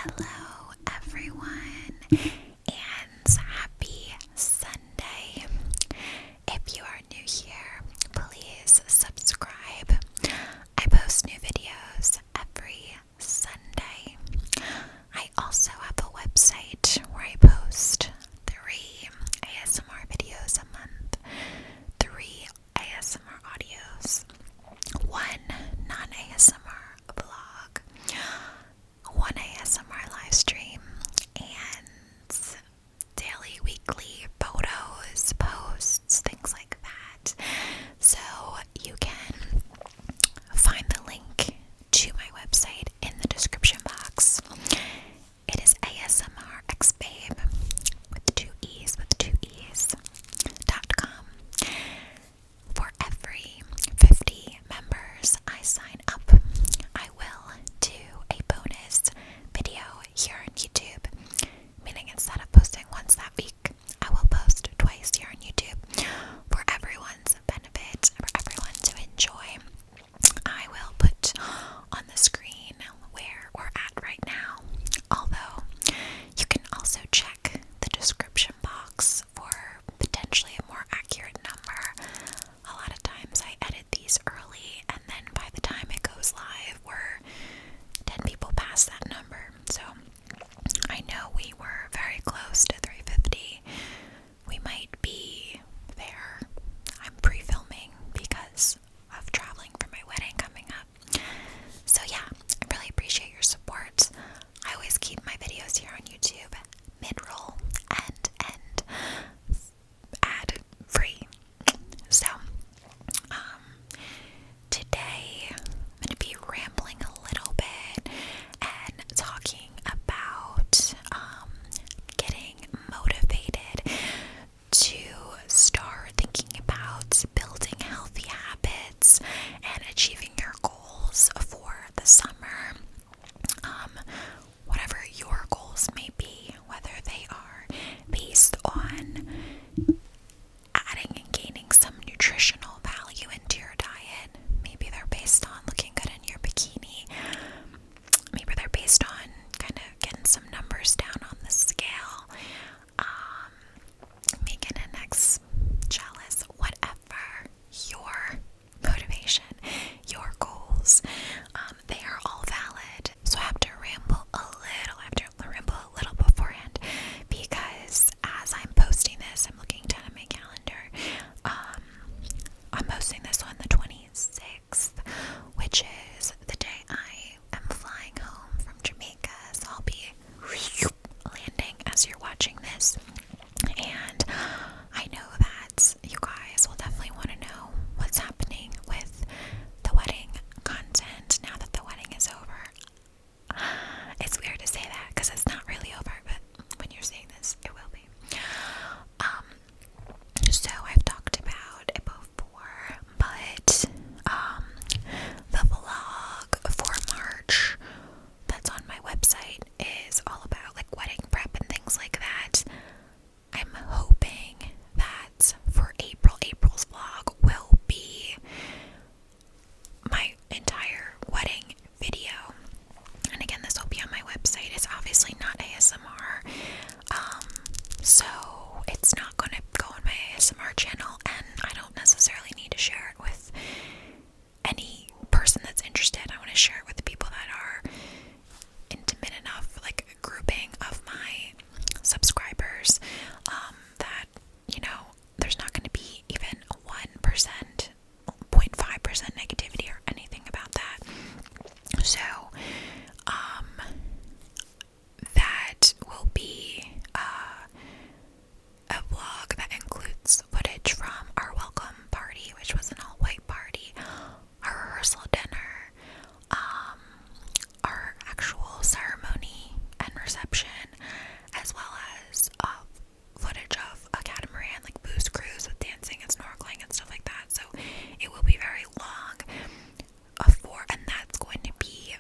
Hello, everyone, and happy Sunday. If you are new here, please subscribe. I post new videos every Sunday. I also have a website where I post 3 ASMR videos a month, 3 ASMR audios, 1 non-ASMR vlog, 1 ASMR live stream, and daily, weekly photos, posts, things like that. So you can find the link to my website in the description box. It is ASMRXbabe with 2 E's.com. For every 50 members I sign up, I will do a bonus video here on YouTube, meaning instead of posting once that week, I will post twice here on YouTube for everyone's benefit, for everyone to enjoy. I will put on the screen where we're at right now, although you can also check the description box for potentially a more accurate number. A lot of times I edit these early, and then by the time it goes live, we're 10 people past that number. So I know we were very close to 350. We might be there. I'm pre-filming because of traveling for my wedding coming up. So yeah, I really appreciate your support. I always keep my videos here on YouTube mid-roll and ad free. So today I'm going to be rambling a little bit and talking about getting motivated to start thinking about building healthy habits and achieving your goals for the summer. Whatever your goals may be, whether they are based on adding and gaining some nutritional value into your diet. Maybe they're based on looking good in your bikini. Maybe they're based on kind of getting some numbers down on the scale. Making an ex jealous, whatever your motivation, your goals, they are all valid. So I have to ramble a little beforehand, because as I'm posting this, I'm looking down at my calendar. I'm posting this on the 26th, which is the day I am flying home from Jamaica. So I'll be landing as you're watching this. And I know that you guys will definitely want to know what's happening with the wedding content now that the wedding is over. It's weird to say that because it's not really over, but when you're seeing this, it will be. So I've talked about it before, but the vlog for March that's on my website is all about like wedding prep and things like that. I'm hoping that for April's vlog will be my entire wedding video. And again, this will be on my website. It's obviously not ASMR, so it's not going to go on my ASMR channel, and I don't necessarily need to share it with any person that's interested. I want to share it with the people that are intimate enough, like a grouping of my subscribers, that, you know, there's not going to be even 1%, 0.5% negativity or anything about that. So, that will be a vlog that includes footage from our welcome party, which was an all-white party, our rehearsal dinner, our actual ceremony and reception, as well as footage of a catamaran, like booze cruise with dancing and snorkeling and stuff like that. So it will be very long, and that's going to be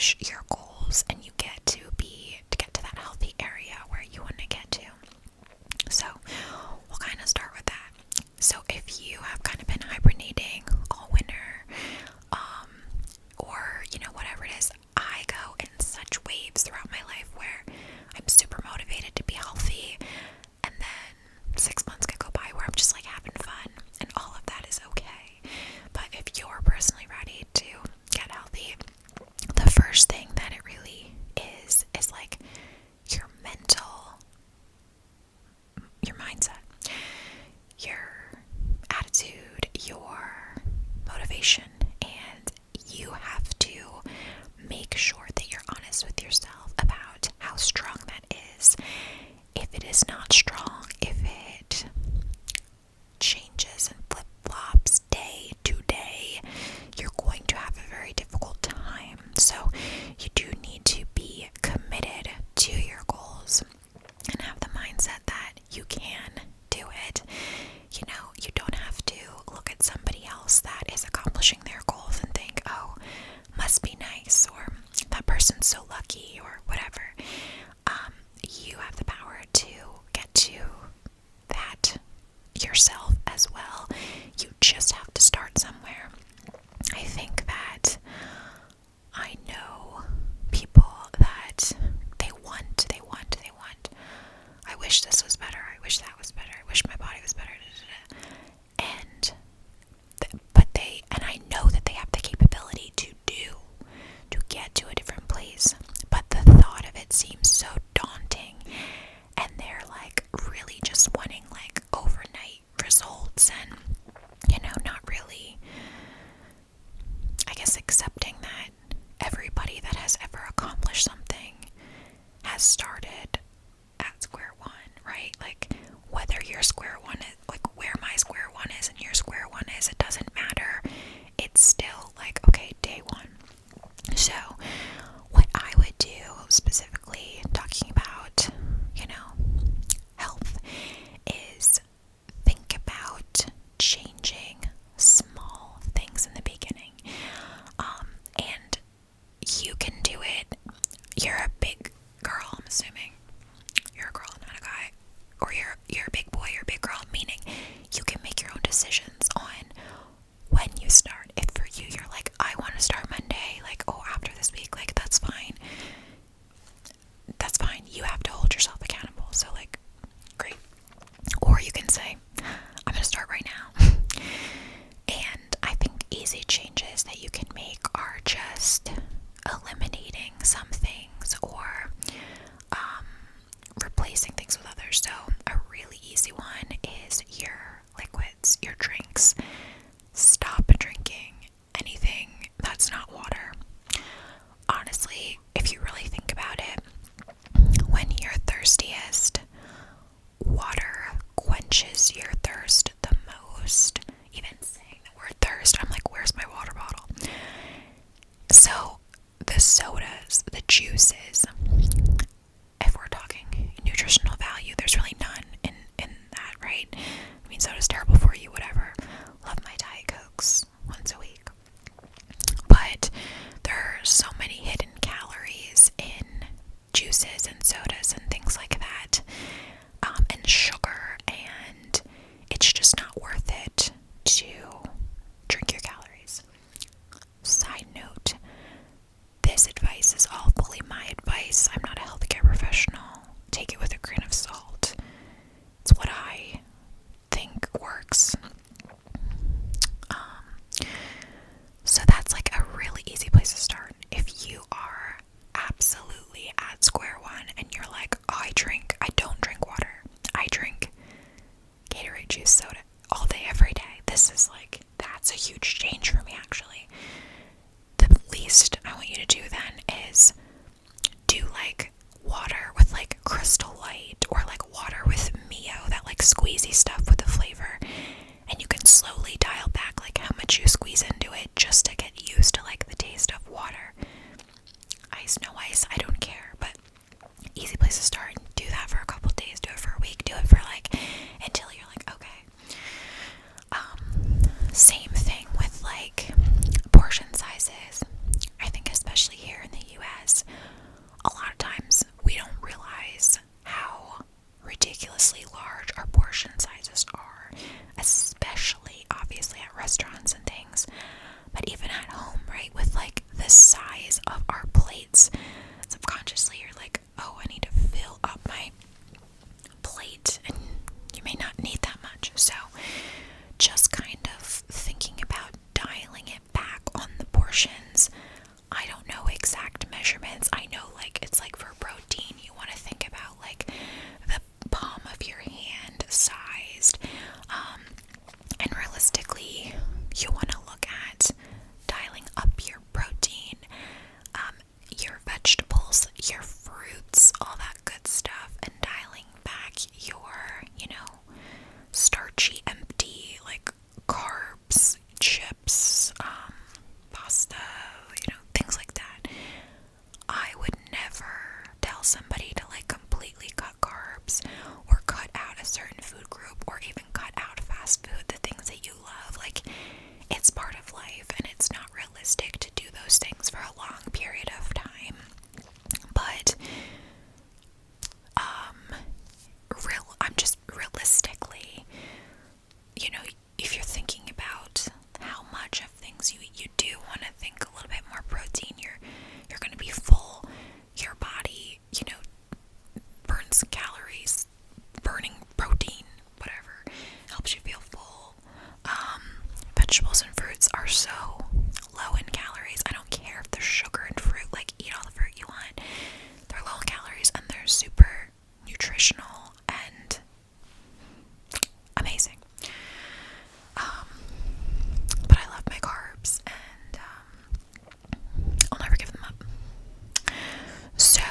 accomplish your goals and you get to get to that healthy area where you want to get to. So we'll kind of start with that. So if you have kind of been hibernating all winter, or whatever it is, I go in such waves throughout my life where I'm super motivated to be healthy, and then 6 months could go by where I'm just like having fun, and all of that is okay. But if you're personally ready to get healthy, the first thing that it really is like your mindset, your attitude, your motivation, and you have to make sure that you're honest with yourself about how strong that is. If it is not strong, if it changes and flip-flops day to day, you're going to have a very difficult time. So you do need to be committed to your goals and have the mindset that you can do it. You don't have to look at somebody else that is accomplishing their goals and think, oh, must be nice, or that person's so lucky, or whatever. You have the power to get to that yourself as well. You just have to start somewhere. I think that I know people that they want. I wish this was better. I wish that was better. I wish my body was better. And I know that they have the capability to get to a different place. But the thought of it seems so daunting, and they're like really just wanting like overnight results, and not really, I guess, accepting that everybody that has ever accomplished something has started at square one, right? Like, whether your square one is, like where my square one is and your square one is, it doesn't matter. It's still like, okay, day one. So what I would do, specifically talking about, health, is think about changing small things in the beginning. And you can do it. You're a big girl, I'm assuming. You're a girl, not a guy. Or you're a big boy or a big girl, meaning you can make your own decisions on when you start. If for you, you're like, I want to start Monday, like, oh, after this week, like, that's fine. That's fine. You have to hold yourself accountable. So, like, great. Or you can say, I'm going to start right now. And I think easy changes that you can make are just eliminating some things, or replacing things with others. So a really easy one is your liquids, your drinks. Stop drinking anything that's not water. Honestly, if you really think about it, when you're thirstiest, water quenches your thirst the most. Even saying the word thirst, I'm like, where's my water bottle? So the sodas, the juices, if we're talking nutritional value, there's really none in that, right? I mean, soda's terrible for you, whatever. Love my Diet Cokes once a week. But there are so many hidden calories in juices and sodas and things like that, and sugar, and it's just not worth it to drink your calories. Side note, this advice is all fully my advice. I'm not a healthcare professional. Take it with a grain of salt. It's what I think works. So that's like a really easy place to start. If you are absolutely at square one and you're like, oh, I don't drink water. I drink Gatorade, juice, soda all day, every day. This is like, that's a huge change for me, actually. The least I want you to do then is do like water with like Crystal Light, or like water with Mio, that like squeezy stuff with the flavor. And you can slowly dial back like how much you squeeze into it just to get used to like the taste of water. Ice, no ice, I don't care, but easy place to start. Do that for a couple days, do it for a week, do it for like until you're like, okay. Same thing with like portion sizes. I think especially here subconsciously you're like, oh, I need to fill up my plate, and you may not need that much. So just kind of thinking about dialing it back on the portions. I don't know exact measurements. I know, like, it's like for protein, you want to think about like the palm of your hand sized, and realistically you want to look at dialing up your protein, your vegetables, your fruits, all that good stuff, and dialing back your, starchy, empty, like carbs, chips, pasta, things like that. I would never tell somebody to like completely cut carbs or cut out a certain food group or even cut out fast food, the things that you love. Like, it's part of life, and it's not realistic to do those things for a long period of time. But I'm just realistically, if you're thinking about how much of things you eat, you do want to think a little bit more protein. You're going to be full. Your body, burns calories, burning protein, whatever, helps you feel full. Vegetables and fruits are so low in calories. I don't care if there's sugar in fruit, like, eat all the fruit you want. They're low in calories and they're super nutritional and amazing. But I love my carbs, and I'll never give them up. So,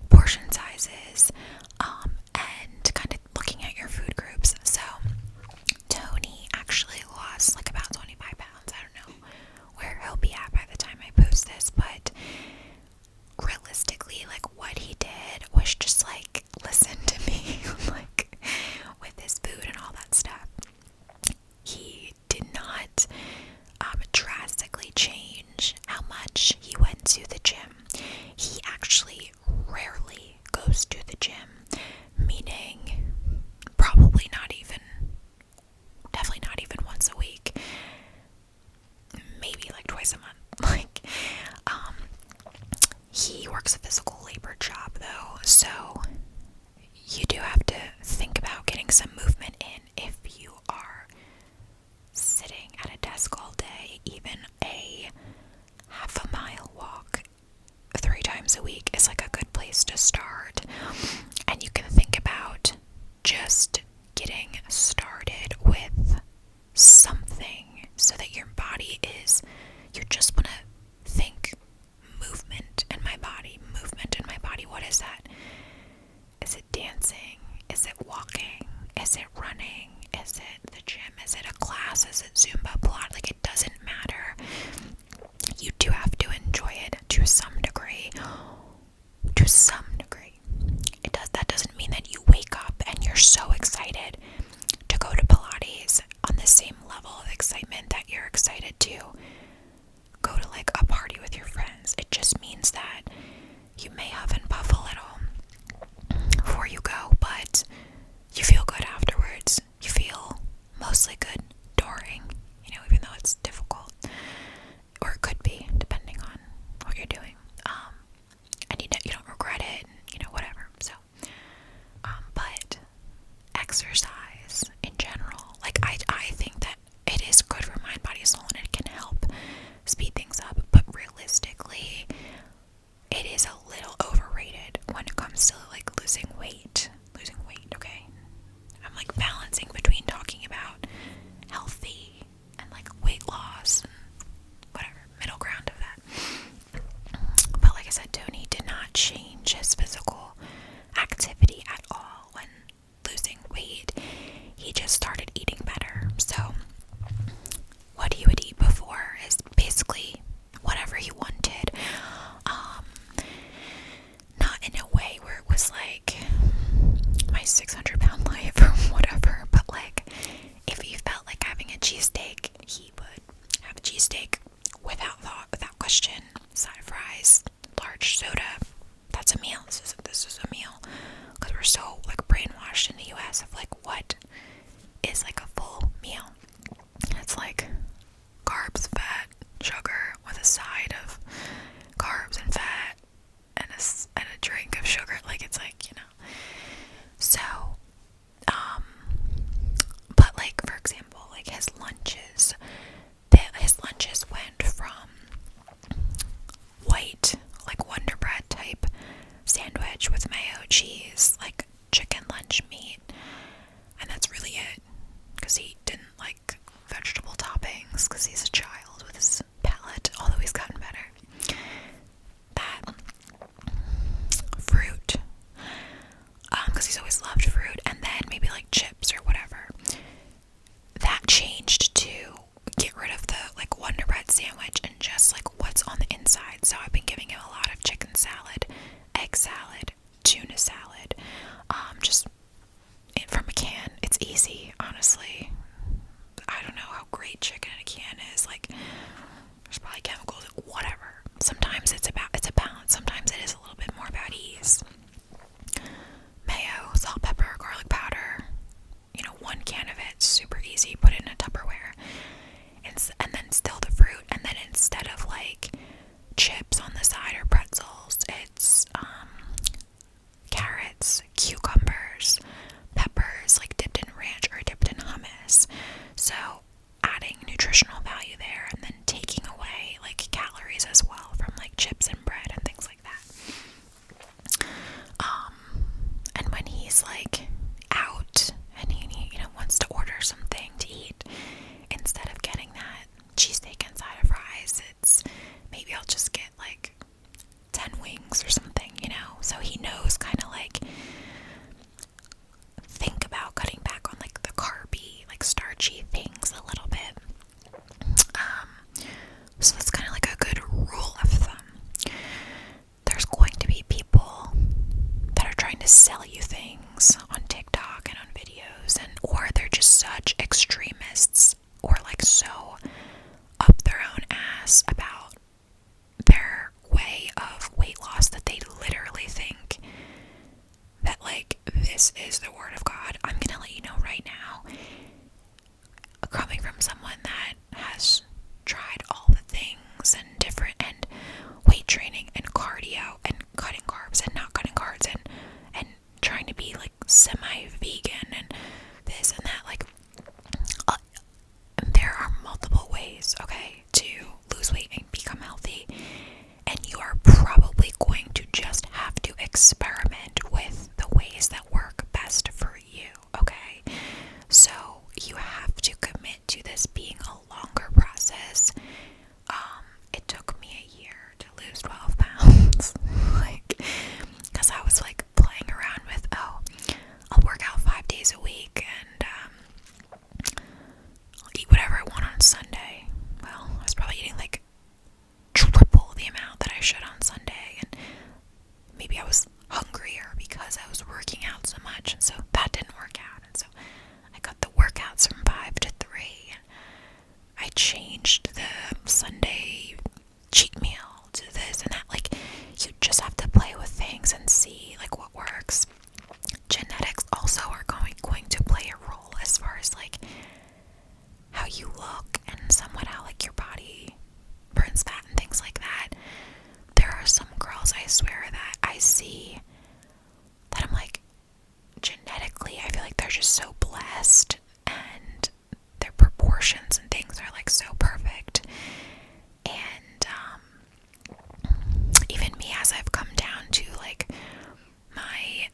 portion sizes, and kind of looking at your food groups. So, Tony actually lost like about 25 pounds. I don't know where he'll be at by the time I post this, but realistically, like, what he did was just like listen to me, like, with his food and all that stuff. He did not drastically change how much he went to the gym. He actually rarely goes to the gym, meaning probably definitely not even once a week, maybe like twice a month. Like, he works a physical labor job though, so you do have to think about getting some movement in. If you are sitting at a desk all day, even a half a mile walk 3 times a week is like a good place to start. And you can think about just getting started with something so that your body is, you just want to think movement in my body, movement in my body. What is that? Is it dancing? Is it walking? Is it running? Is it the gym? Is it a class? Is it Zumba, Pilates? Like, it doesn't matter. You do have to sandwich with mayo, cheese, like chicken lunch meat, and that's really it, because he didn't like vegetable toppings because he's a child with his palate, although he's gotten better. That fruit, because he's always loved fruit, and then maybe like chips or whatever. That changed to get rid of the like Wonder Bread sandwich and just like what's on the inside. So I've been giving him a lot of chicken salad, egg salad, tuna salad, just from a can. It's easy, honestly. I don't know how great chicken in a can is. Like, there's probably chemicals, whatever. Sometimes it's a balance. Sometimes it is a little bit more about ease. Mayo, salt, pepper, garlic powder. You know, one can of it, super easy. Put it in a Tupperware, and then still the fruit. And then instead of like chips on the side or pretzels, it's carrots, cucumbers, peppers, like dipped in ranch or dipped in hummus. So adding nutritional value there, and then taking away like calories as well from like chips and bread and things like that. And when he's like out and he wants to order something to eat, instead of getting that cheesesteak and side of fries, it's maybe I'll just get like 10 wings or something, so he knows kind of like think about cutting back on like the carby, like starchy things a little bit. So that's kind of like a good rule of thumb. There's going to be people that are trying to sell you things on TikTok and on videos, or they're just such extremists, or like so up their own ass about their way of weight loss that they literally think that like this is the word of God. I'm gonna let you know right now, coming from someone that has tried all the things and weight training and cardio and cutting carbs and not cutting carbs and trying to be like semi-vegan and this and that, like there are multiple ways, okay, to lose weight and become healthy, and you are probably going to just have to experiment with the ways that work best for you, okay? So you have to commit to this being a longer process. It took me a year to lose 12 pounds, like, because I was like playing around with, I'll work out 5 days a week and I'll eat whatever I want on Sunday. Well, I was probably eating like triple the amount that I should on Sunday, and maybe I was hungrier because I was working out so much, and so that didn't work out, and so I cut the workouts from 5 to 3, and I changed the Sunday cheat meal to this and that. Like, you just have to play with things and see like what works. Genetics also are going to play a role as far as like how you look and somewhat how like your body burns fat and things like that. There are some girls, I swear, that I see that I'm like, genetically I feel like they're just so blessed and their proportions and things are like so perfect. And even me, as I've come down to like my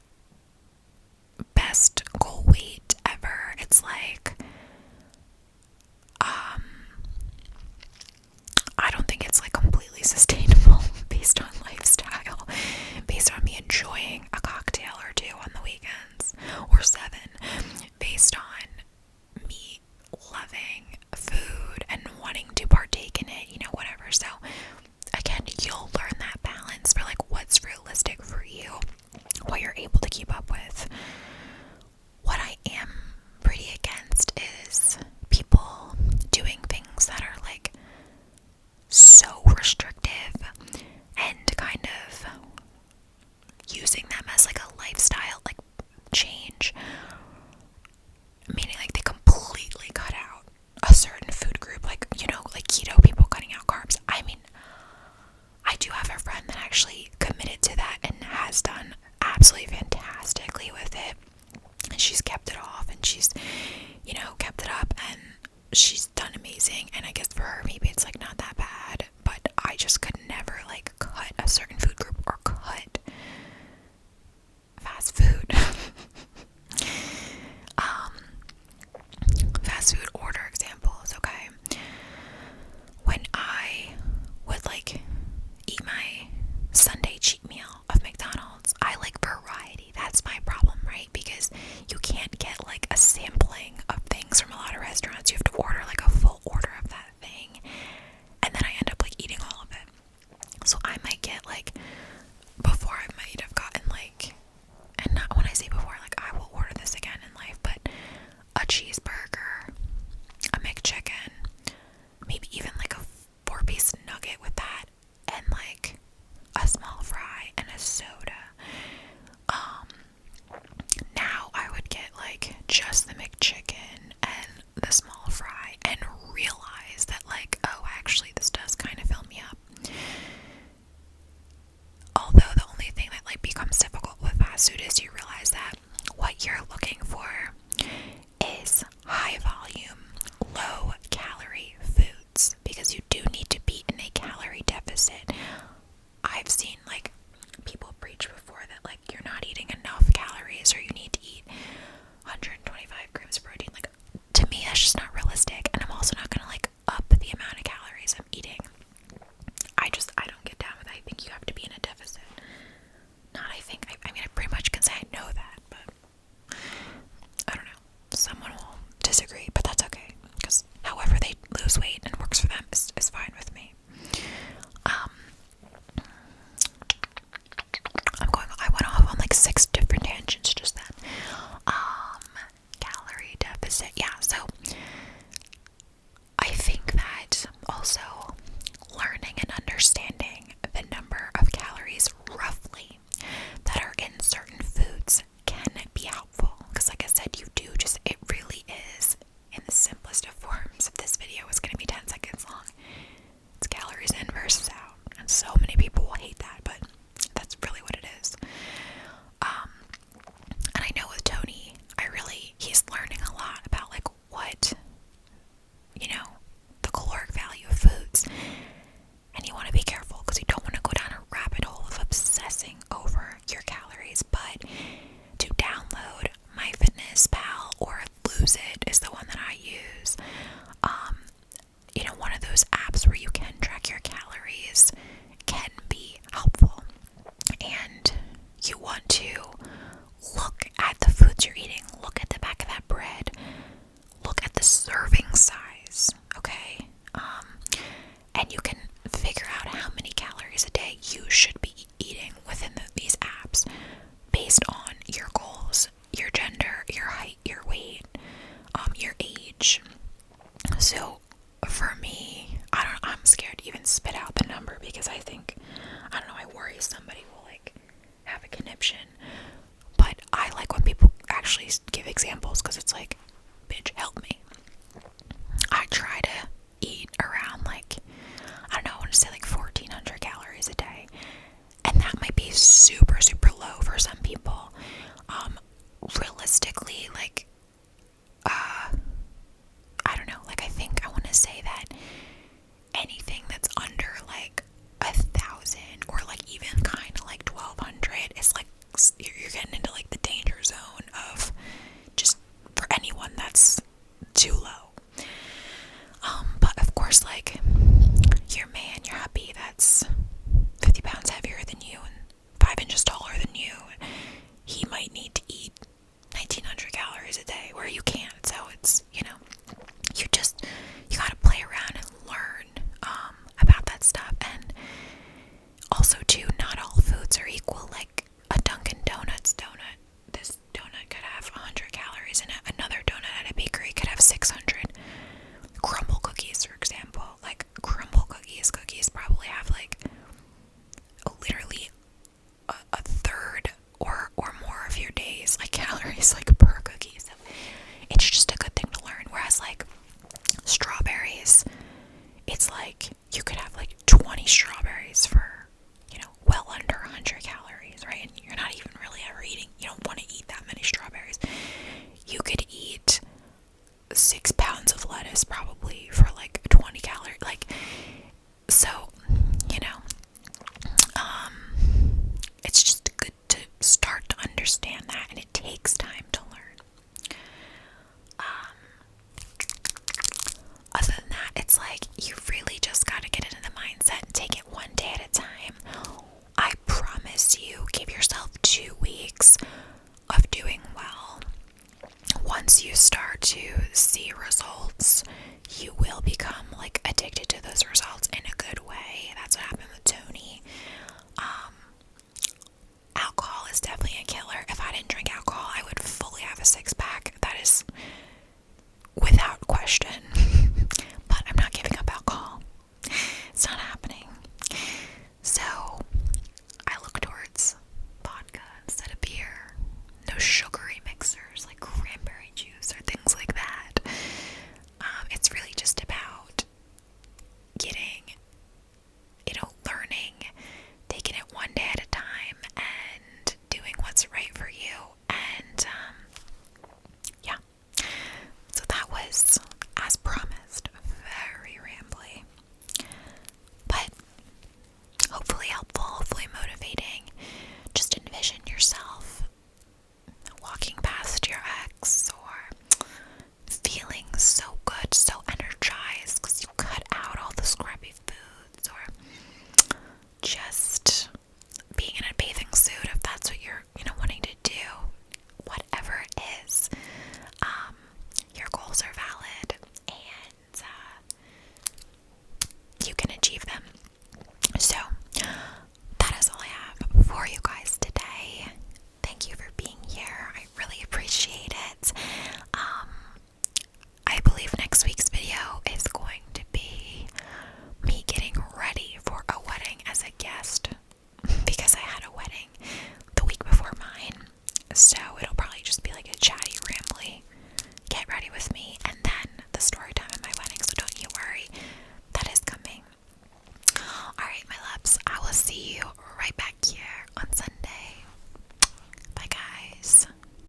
best goal weight ever, it's like I don't think it's like completely sustainable based on lifestyle, based on me enjoying a cocktail or 2 on the weekends, or 7, based on me loving food and wanting to partake in it, whatever. So again, you'll learn that balance for like what's realistic for you, what you're able to keep up with. What I am pretty against is people doing things that are like so restrictive and kind of using them as like a lifestyle like change, meaning like they completely cut out a certain food group, like like keto people cutting out carbs. I mean, I do have a friend that actually committed to that and has done absolutely fantastically with it, and she's kept it off, and she's kept it up, and she's done amazing. And I guess for her maybe it's like not that bad, but I just could never like cut a certain food group or cut seen like people preach before that like you're not eating enough calories or you need to eat 125 grams of protein. Like, to me that's just not realistic, and I'm also not gonna like up the amount of calories I'm eating. I don't get down with it. I think you have to be in a deficit. Not I think, I mean I pretty much can say I know that, but I don't know. Someone will disagree, but that's okay, because however they lose weight and works for them is fine with me. I went off on like 6 different tangents just then. Calorie deficit, yeah, so I think that also learning and understanding the number of calories roughly that are in certain foods can be helpful, because like I said, it really is in the simplest of forms. If this video was going to be 10 seconds long, it's calories in versus out, and so many people will hate that, but that's really what it is. And I know with Tony, he's learning a lot about like what, the caloric value of foods, and you want to be careful because you don't want to go down a rabbit hole of obsessing over your calories. But to download MyFitnessPal or Lose It is the one that I use. One of those apps where you can track your calories can be helpful. And you want to look at the foods you're eating, look at the back of that bread, look at the serving size, okay? And you can figure out how many calories a day you should be eating within these apps based on your goals, your gender, your height, your weight, your age. So for me, I'm scared to even spit out the number because I worry somebody will like have a conniption. But I like when people actually give examples, because it's like, bitch, help me. I try to eat around like, I want to say like